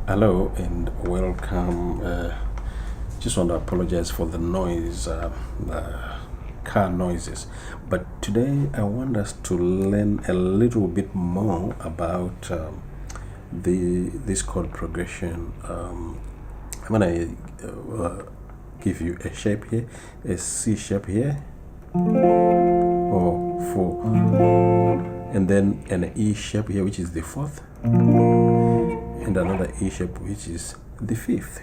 Hello and welcome. Just want to apologize for the noise, car noises. But today I want us to learn a little bit more about this chord progression. I'm gonna give you a shape here, a C shape here, or 4, and then an E shape here, which is the 4th. And another E shape, which is the 5th.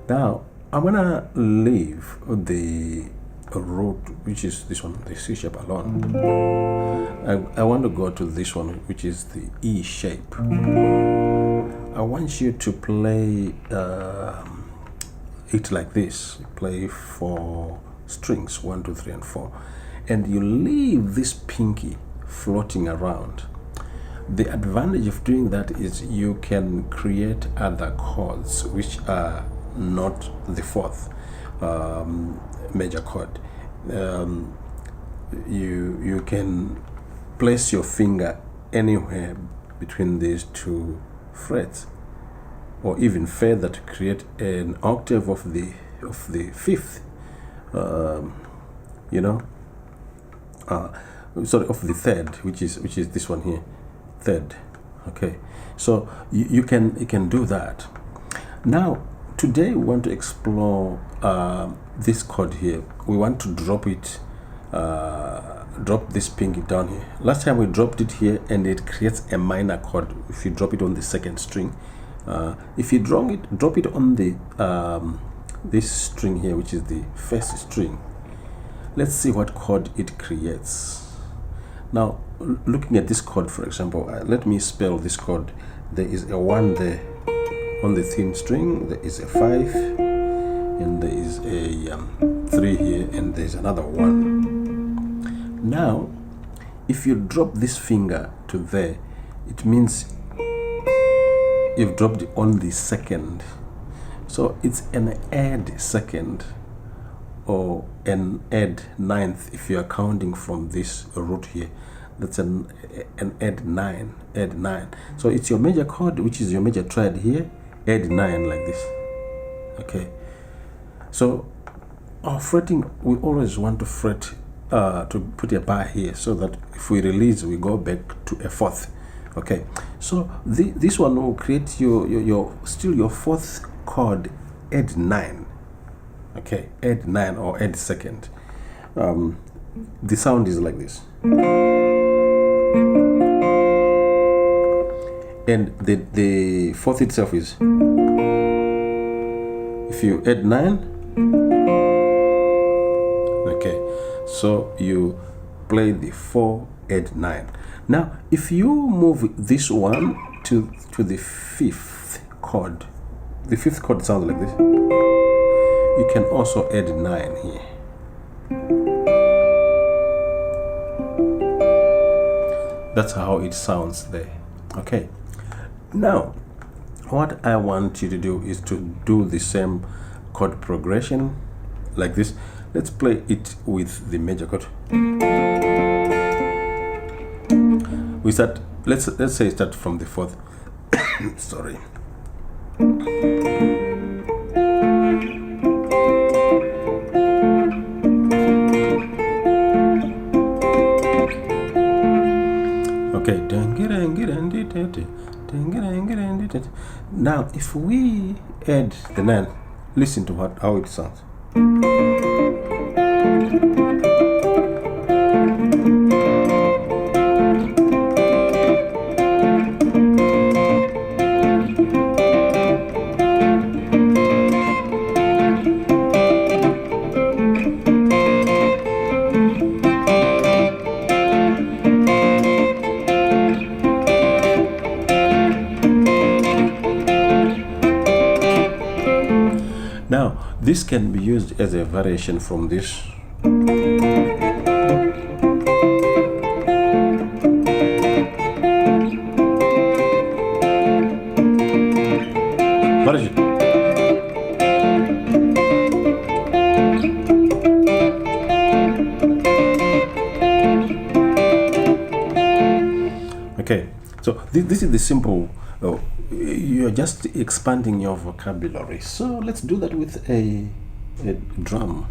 Now I'm gonna leave the root, which is this one, the C shape, alone. I want to go to this one, which is the E shape. I want you to play it like this. Play 4 strings, 1, 2, 3, and 4, and you leave this pinky floating around. The advantage of doing that is you can create other chords which are not the 4th major chord. You can place your finger anywhere between these 2 frets, or even further to create an octave of the 5th. Sorry, of the 3rd, which is this one here. 3rd. Okay, so you can do that. Now today we want to explore this chord here. We want to drop it, drop this pinky down here. Last time we dropped it here and it creates a minor chord if you drop it on the 2nd string. If you drop it on the this string here, which is the 1st string, let's see what chord it creates. Now, looking at this chord, for example, let me spell this chord. There is a 1 there on the thin string, there is a 5, and there is a 3 here, and there's another 1. Now, if you drop this finger to there, it means you've dropped it on the 2nd. So it's an add 2nd, or an add 9th if you are counting from this root here. That's an add 9. So it's your major chord, which is your major triad here, add 9 like this. Okay, so our fretting, we always want to fret to put a bar here, so that if we release, we go back to a 4th. Okay, so this one will create your still your 4th chord, add 9. Okay, add 9 or add 2nd. The sound is like this, and the 4th itself is, if you add 9. Okay, so you play the 4, add 9. Now if you move this one to the 5th chord, the 5th chord sounds like this. You can also add 9 here. That's how it sounds there. Okay, now what I want you to do is to do the same chord progression like this. Let's play it with the major chord. We start, let's say start from the 4th. Sorry. Okay, now if we add the 9, listen to how it sounds. Now, this can be used as a variation from this. What is it? Okay, So this is the simple. You're just expanding your vocabulary. So let's do that with a drum.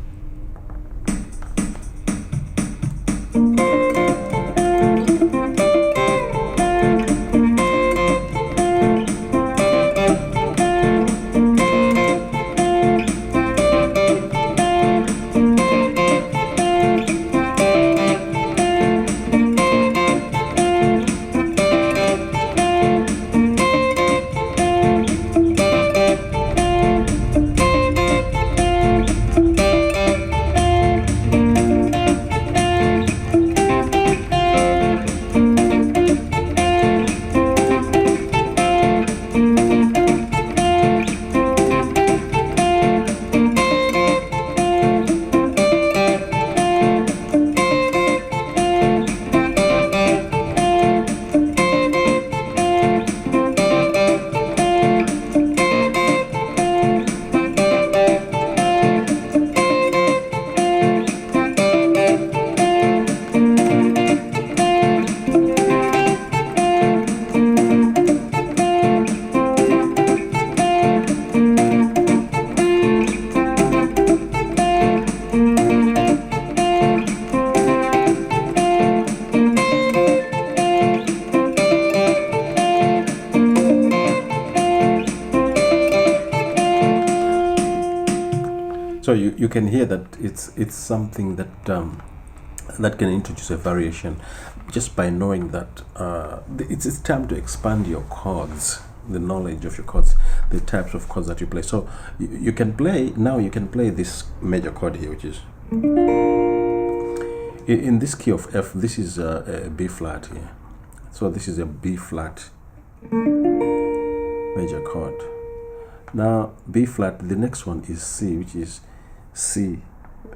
So you can hear that it's something that that can introduce a variation just by knowing that it's time to expand your chords, the knowledge of your chords, the types of chords that you play. So you can play now. You can play this major chord here, which is in this key of F. This is a B flat here. So this is a B flat major chord. Now B flat. The next one is C, which is C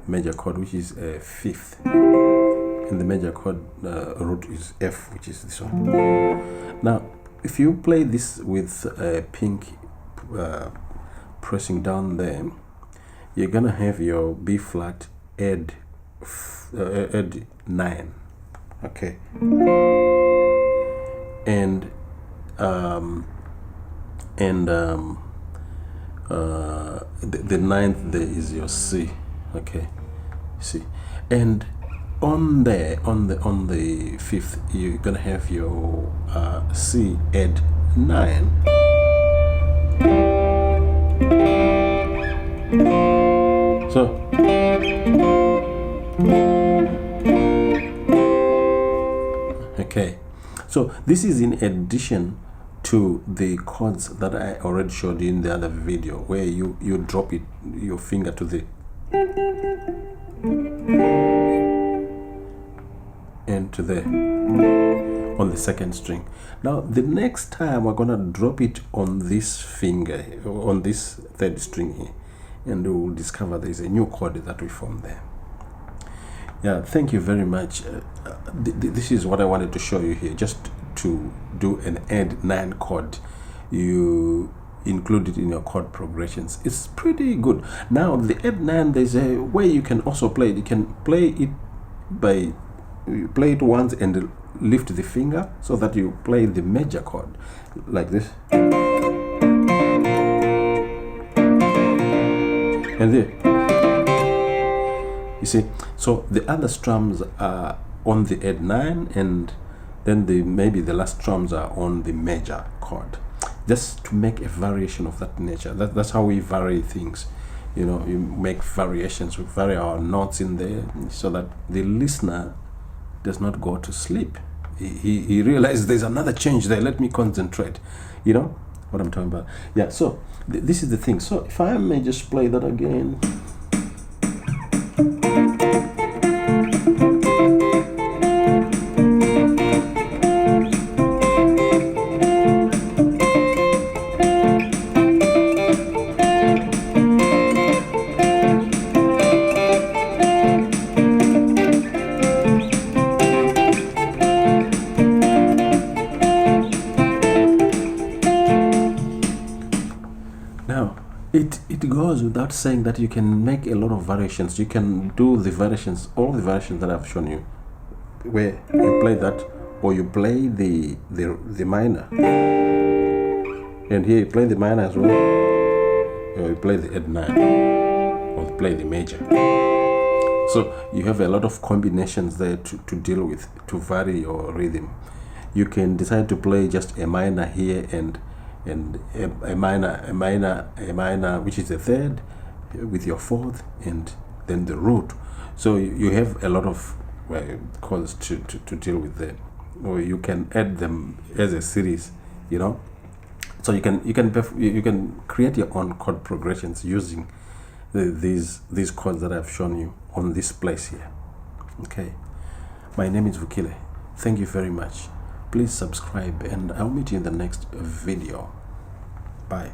major chord, which is a fifth, and the major chord root is F, which is this one. Now if you play this with a pink pressing down there, you're gonna have your B flat Add9, okay, and the ninth there is your C, okay, C, and on the fifth you're gonna have your C Add9. So okay, so this is in addition to the chords that I already showed you in the other video, where you drop your finger to the and to the on the second string. Now the next time we're gonna drop it on this finger, on this third string here, and we will discover there's a new chord that we form there. Yeah, thank you very much. This is what I wanted to show you here, just to do an Add9 chord. You include it in your chord progressions. It's pretty good. Now the Add9, there's a way you can also play it. You can play it by play it once and lift the finger so that you play the major chord like this, and there you see. So the other strums are on the Add9, and then maybe the last strums are on the major chord, just to make a variation of that nature. That's how we vary things. You know, you make variations. We vary our notes in there so that the listener does not go to sleep. He realizes there's another change there. Let me concentrate. You know what I'm talking about? Yeah. So this is the thing. So if I may just play that again. It goes without saying that you can make a lot of variations. You can do the variations, all the variations that I've shown you, where you play that or you play the minor, and here you play the minor as well, or you play the Add9, or you play the major. So you have a lot of combinations there to deal with, to vary your rhythm. You can decide to play just a minor here and a minor, which is a third, with your fourth, and then the root. So you have a lot of chords to deal with there, or you can add them as a series, you know. So you can create your own chord progressions using these chords that I've shown you on this place here. Okay, my name is Vukile. Thank you very much. Please subscribe, and I'll meet you in the next video. Bye.